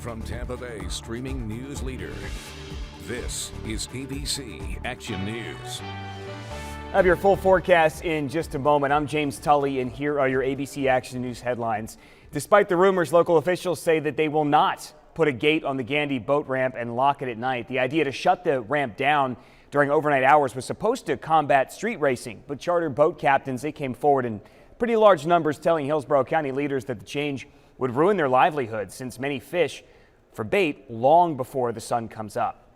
From Tampa Bay streaming news leader, this is ABC Action News. I have your full forecast in just a moment. I'm James Tully, and here are your ABC Action News headlines. Despite the rumors, local officials say that they will not put a gate on the Gandy boat ramp and lock it at night. The idea to shut the ramp down during overnight hours was supposed to combat street racing, but charter boat captains, they came forward in pretty large numbers telling Hillsborough County leaders that the change would ruin their livelihoods since many fish for bait long before the sun comes up.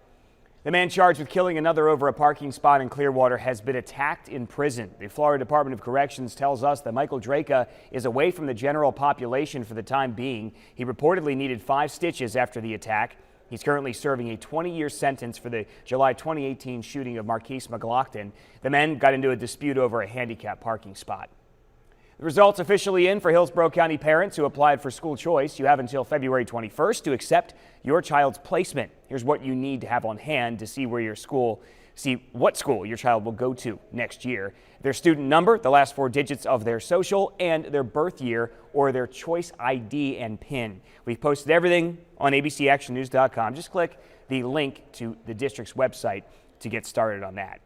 The man charged with killing another over a parking spot in Clearwater has been attacked in prison. The Florida Department of Corrections tells us that Michael Draka is away from the general population for the time being. He reportedly needed 5 stitches after the attack. He's currently serving a 20-year sentence for the July 2018 shooting of Marquise McLaughlin. The men got into a dispute over a handicapped parking spot. The results officially in for Hillsborough County parents who applied for school choice. You have until February 21st to accept your child's placement. Here's what you need to have on hand to see what school your child will go to next year. Their student number, the last 4 digits of their social, and their birth year or their choice ID and PIN. We've posted everything on abcactionnews.com. Just click the link to the district's website to get started on that.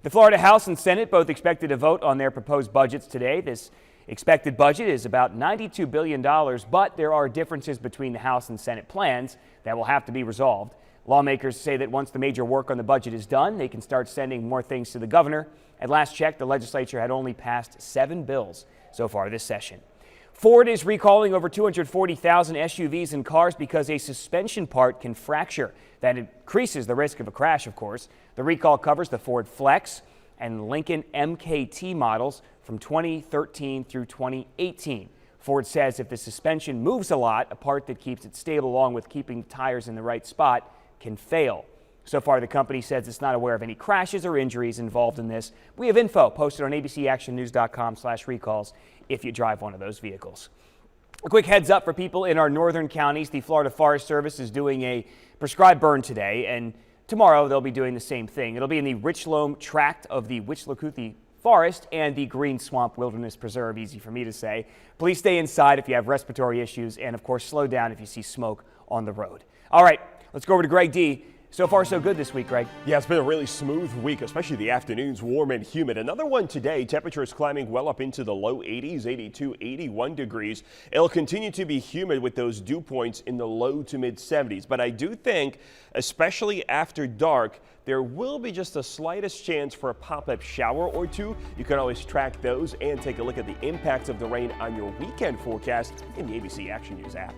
The Florida House and Senate both expected to vote on their proposed budgets today. This expected budget is about $92 billion, but there are differences between the House and Senate plans that will have to be resolved. Lawmakers say that once the major work on the budget is done, they can start sending more things to the governor. At last check, the legislature had only passed 7 bills so far this session. Ford is recalling over 240,000 SUVs and cars because a suspension part can fracture. That increases the risk of a crash, of course. The recall covers the Ford Flex and Lincoln MKT models from 2013 through 2018. Ford says if the suspension moves a lot, a part that keeps it stable along with keeping the tires in the right spot can fail. So far, the company says it's not aware of any crashes or injuries involved in this. We have info posted on abcactionnews.com/recalls if you drive one of those vehicles. A quick heads up for people in our northern counties. The Florida Forest Service is doing a prescribed burn today, and tomorrow they'll be doing the same thing. It'll be in the Richloam tract of the Withlacoochee Forest and the Green Swamp Wilderness Preserve, easy for me to say. Please stay inside if you have respiratory issues, and of course slow down if you see smoke on the road. All right, let's go over to Greg D. So far, so good this week, Greg. Yeah, it's been a really smooth week, especially the afternoons, warm and humid. Another one today, temperatures climbing well up into the low 80s, 82, 81 degrees. It'll continue to be humid with those dew points in the low to mid 70s. But I do think, especially after dark, there will be just the slightest chance for a pop-up shower or two. You can always track those and take a look at the impacts of the rain on your weekend forecast in the ABC Action News app.